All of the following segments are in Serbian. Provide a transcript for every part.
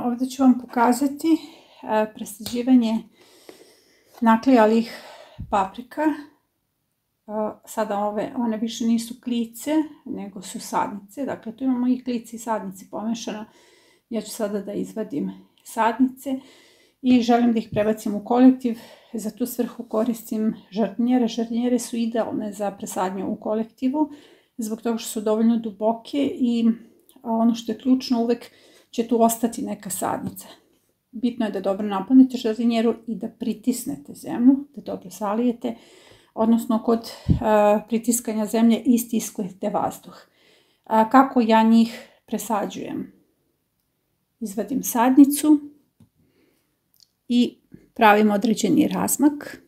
Ovdje ću vam pokazati presađivanje naklijalih paprika. Sada one više nisu klice, nego su sadnice. Dakle, tu imamo i klice i sadnice pomešano. Ja ću sada da izvadim sadnice i želim da ih prebacim u kolektiv. Za tu svrhu koristim žardinjere. Žardinjere su idealne za presadnju u kolektivu, zbog toga što su dovoljno duboke i ono što je ključno, uvek će tu ostati neka sadnica. Bitno je da dobro napunite žardinjeru i da pritisnete zemlju, da dobro zalijete, odnosno kod pritiskanja zemlje istiskujete vazduh. Kako ja njih presađujem? Izvadim sadnicu i pravim određeni razmak.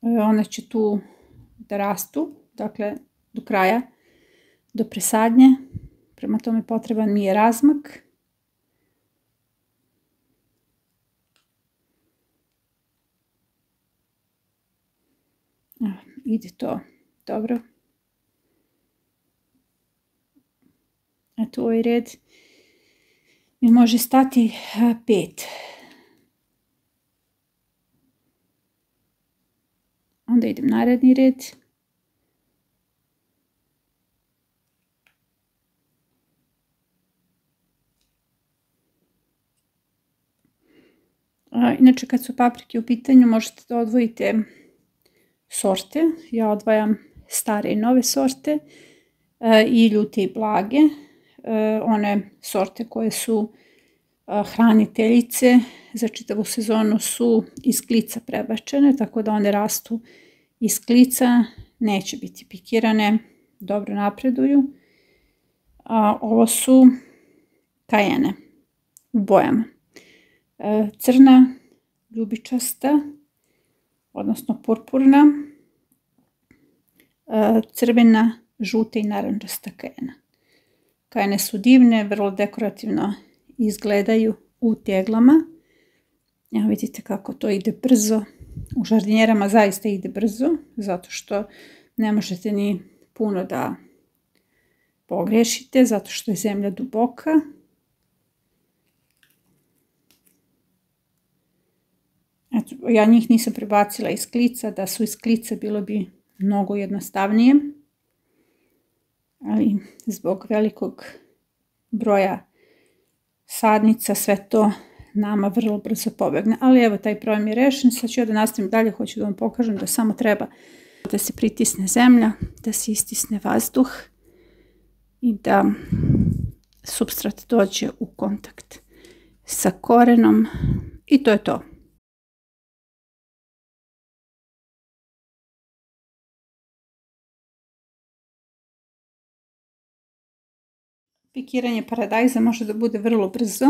One će tu da rastu, dakle do kraja, do presadnje. Prema tome potreban mi je razmak. Ide to dobro. Eto, ovaj red mi može stati 5. Onda idem naredni red. Inače, kad su paprike u pitanju, možete da odvojite sorte. Ja odvajam stare i nove sorte i ljute i blage. One sorte koje su hraniteljice za čitavu sezonu su iz klica prebačene, tako da one rastu iz klica, neće biti pikirane, dobro napreduju. Ovo su kajene u bojama. Crna, ljubičasta, odnosno purpurna, crvena, žuta i narandžasta kajena. Kajene su divne, vrlo dekorativno izgledaju u teglama. Evo vidite kako to ide brzo. U žardinjerama zaista ide brzo, zato što ne možete ni puno da pogrešite, zato što je zemlja duboka. Eto, ja njih nisam prebacila iz klica, da su iz klica bilo bi mnogo jednostavnije. Ali zbog velikog broja sadnica sve to nama vrlo brzo pobegne. Ali evo, taj problem je rešen. Sad ću ja da nastavim dalje. Hoću da vam pokažem da samo treba da se pritisne zemlja, da se istisne vazduh i da supstrat dođe u kontakt sa korenom. I to je to. Pikiranje paradajza može da bude vrlo brzo.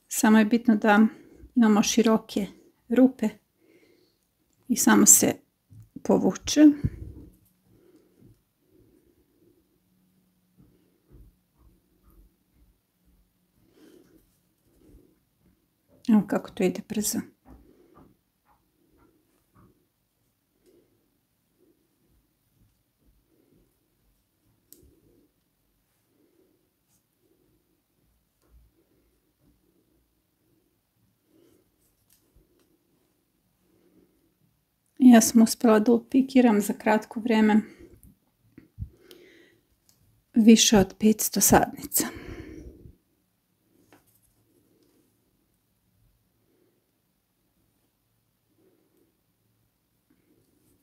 Samo je bitno da imamo široke rupe i samo se povuče. Evo kako to ide brzo. Ja sam uspjela da upikiram za kratko vreme više od 500 sadnica.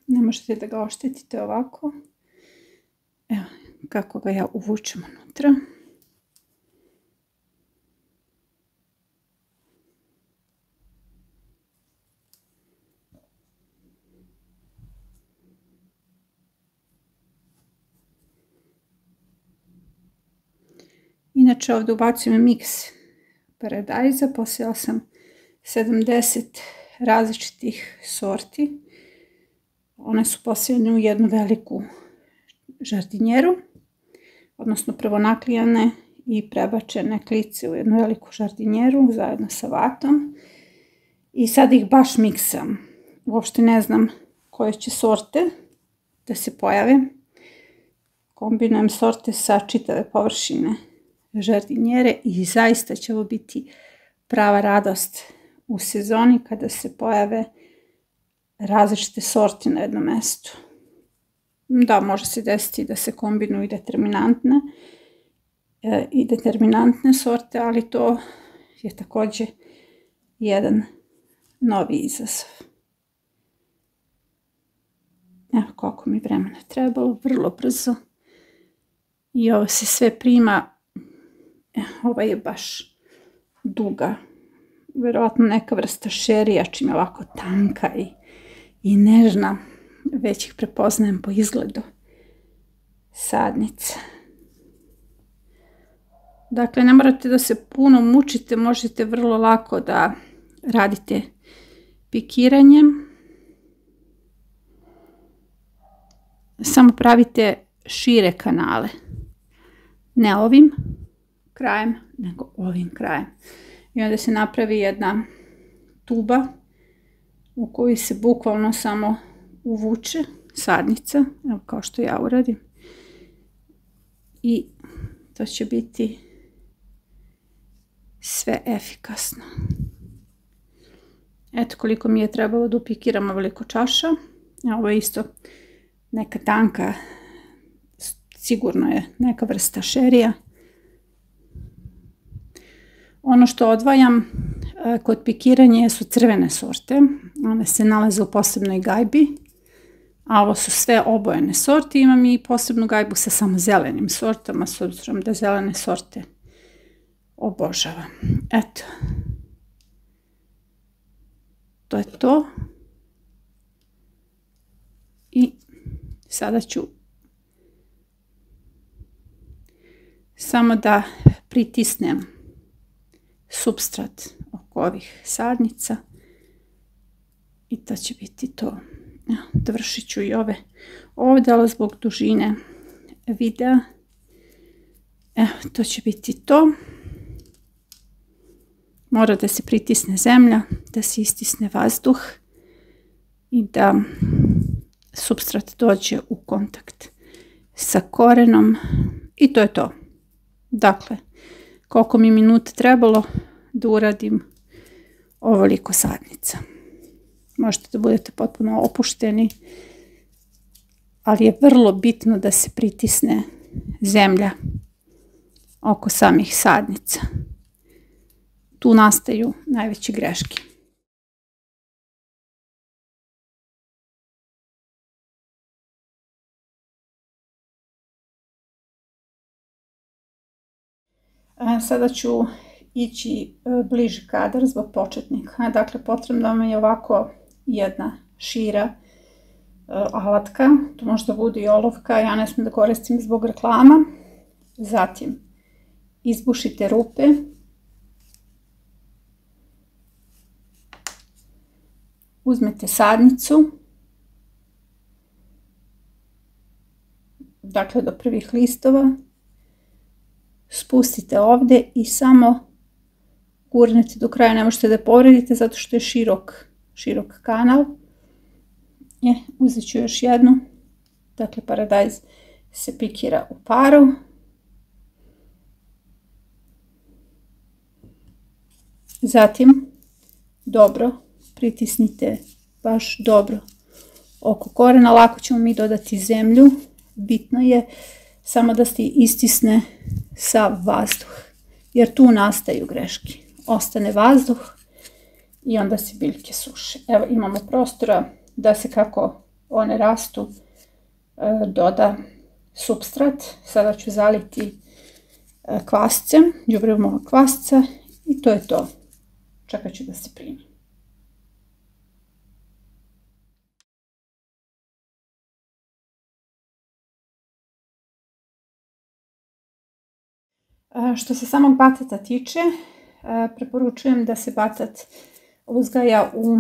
Ne možete da ga oštetite ovako. Evo kako ga ja uvučem unutra. Inače ovdje ubacujem miks paradajza. Posijala sam 70 različitih sorti. One su posijane u jednu veliku žardinjeru, odnosno prvo naklijane i prebačene klice u jednu veliku žardinjeru zajedno sa vatom. I sad ih baš miksam. Uopšte ne znam koje će sorte da se pojave. Kombinujem sorte sa čitave površine žardinjere i zaista će ovo biti prava radost u sezoni kada se pojave različite sorte na jednom mestu. Da, može se desiti da se kombinuju i determinantne sorte, ali to je također jedan novi izazov. Evo koliko mi vremena trebalo, vrlo brzo. I ovo se sve prima, ova je baš duga, vjerojatno neka vrsta šerija, čim je ovako tanka i nežna, već ih prepoznajem po izgledu sadnica. Dakle, ne morate da se puno mučite, možete vrlo lako da radite pikiranjem. Samo pravite šire kanale. Ne ovim krajem, nego ovim krajem. I onda se napravi jedna tuba u koju se bukvalno samo uvuče sadnica, evo kao što ja uradim. I to će biti sve efikasno. Eto koliko mi je trebalo da upikiram ovoliko čaša. Ovo je isto neka tanka, sigurno je neka vrsta šerija. Ono što odvajam kod pikiranja su crvene sorte. One se nalaze u posebnoj gajbi, a ovo su sve obojene sorte. Imam i posebnu gajbu sa samo zelenim sortama, s obzirom da zelene sorte obožavam. Eto. To je to. I sada ću samo da pritisnem supstrat oko ovih sadnica i to će biti to. Dovršit ću i ove ovdje, ali zbog dužine videa. Evo, to će biti to. Mora da se pritisne zemlja, da se istisne vazduh i da supstrat dođe u kontakt sa korenom i to je to. Dakle, koliko mi minuta trebalo da uradim ovoliko sadnica. Možete da budete potpuno opušteni, ali je vrlo bitno da se pritisne zemlja oko samih sadnica. Tu nastaju najveće greške. Sada ću ići bliži kadar zbog početnika. Dakle, potrebno vam je ovako jedna šira alatka. To može da bude i olovka, ja ne smijem da koristim zbog reklama. Zatim, izbušite rupe. Uzmete sadnicu. Dakle, do prvih listova. Spustite ovdje i samo gurnete do kraja, ne možete da povredite zato što je širok kanal. Uzet ću još jednu, dakle paradajz se pikira u paru. Zatim dobro pritisnite baš dobro oko korena, lako ćemo mi dodati zemlju, bitno je samo da se istisne sav vazduh, jer tu nastaju greške. Ostane vazduh i onda se biljke suše. Evo imamo prostora da se kako one rastu doda supstrat. Sada ću zaliti kvascem, đubrivom ovog kvasca i to je to. Čekat ću da se primi. Što se samog batata tiče, preporučujem da se batat uzgaja u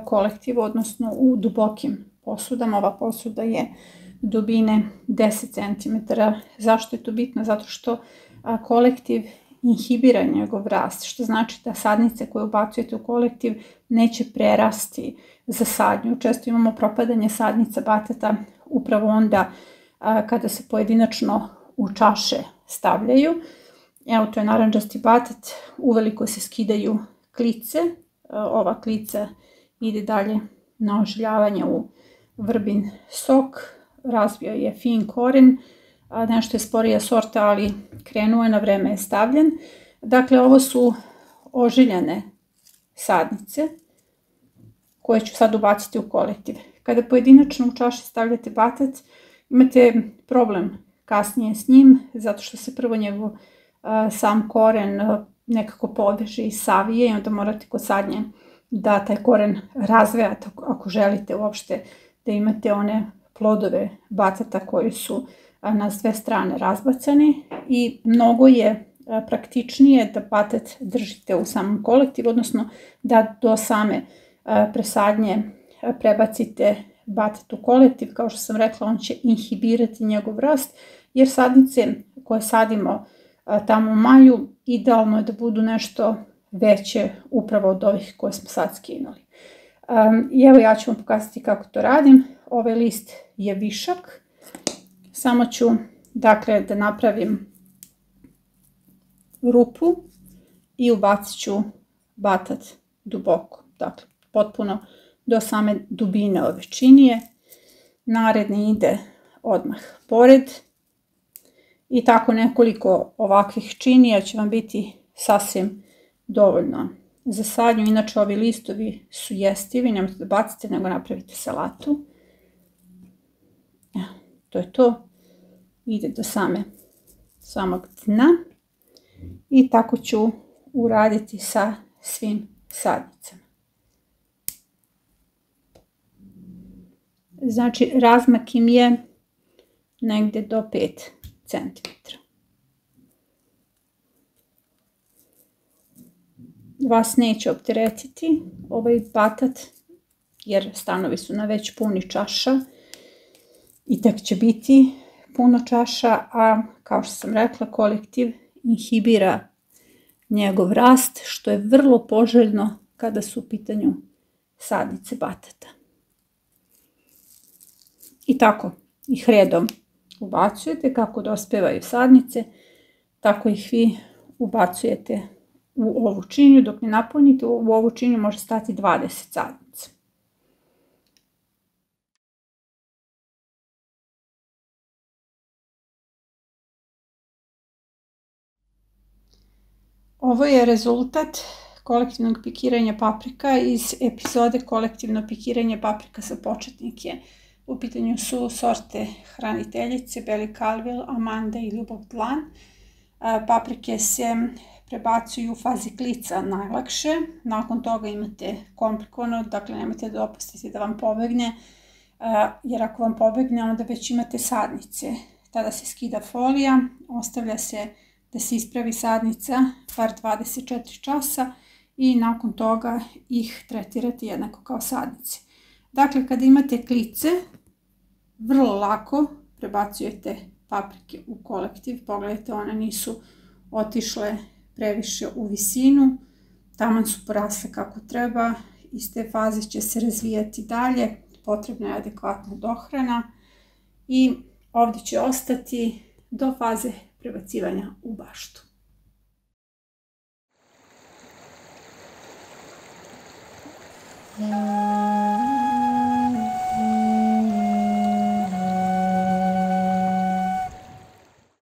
kolektivu, odnosno u dubokim posudama. Ova posuda je dubine 10 cm. Zašto je to bitno? Zato što kolektiv inhibira njegov rast, što znači da sadnice koje ubacujete u kolektiv neće prerasti za sadnju. Često imamo propadanje sadnica batata upravo onda kada se pojedinačno u čaše stavljaju. Evo, to je narandžasti batat, uveliko se skidaju klice, ova klica ide dalje na ožiljavanje u vrbin sok, razvio je fin koren, nešto je sporija sorta, ali krenuo je, na vreme je stavljen. Dakle, ovo su ožiljane sadnice koje ću sad ubaciti u kolektiv. Kada pojedinačno u čaši stavljate batat, imate problem kasnije s njim, zato što se prvo njegov sam koren nekako poveže i savije i onda morate kod sadnje da taj koren razvejate ako želite uopšte da imate one plodove batata koji su na sve strane razbacani, i mnogo je praktičnije da batat držite u samom kolektivu, odnosno da do same presadnje prebacite batat u kolektiv. Kao što sam rekla, on će inhibirati njegov rast, jer sadnice koje sadimo tamo u maju idealno je da budu nešto veće upravo od ovih koje smo sad skinuli. I evo, ja ću vam pokazati kako to radim. Ovaj list je višak. Samo ću, dakle, da napravim rupu i ubacit ću batat duboko. Dakle, potpuno do same dubine ove činije. Naredni ide odmah pored. I tako nekoliko ovakvih činija će vam biti sasvim dovoljno za sadnju. Inače, ovi listovi su jestivi, nemojte da bacite, nego napravite salatu. To je to. Ide do samog dna. I tako ću uraditi sa svim sadnicama. Znači, razmak im je negde do 5 cm. Vas neće opteretiti ovaj batat, jer stanovi su na već puni čaša i tek će biti puno čaša, a kao što sam rekla, kolektiv inhibira njegov rast, što je vrlo poželjno kada su u pitanju sadnice batata. I tako ih redom ubacujete, kako dospevaju sadnice, tako ih vi ubacujete u ovu činiju. Dok ne napunite, u ovu činiju može stati 20 sadnica. Ovo je rezultat kolektivnog pikiranja paprika iz epizode Kolektivno pikiranje paprika za početnike. U pitanju su sorte Hraniteljice, Beli Kalvil, Amanda i Ljubav dlan. Paprike se prebacuju u fazi klica najlakše. Nakon toga imate komplikovano, dakle nemojte da dopustite da vam pobegne, jer ako vam pobegne onda već imate sadnice. Tada se skida folija, ostavlja se da se ispravi sadnica bar 24 časa i nakon toga ih tretirate jednako kao sadnice. Dakle, kada imate klice, vrlo lako prebacujete paprike u kolektiv. Pogledajte, one nisu otišle previše u visinu, taman su porasle kako treba. Iz te faze će se razvijati dalje, potrebna je adekvatna dohrana i ovdje će ostati do faze prebacivanja u baštu.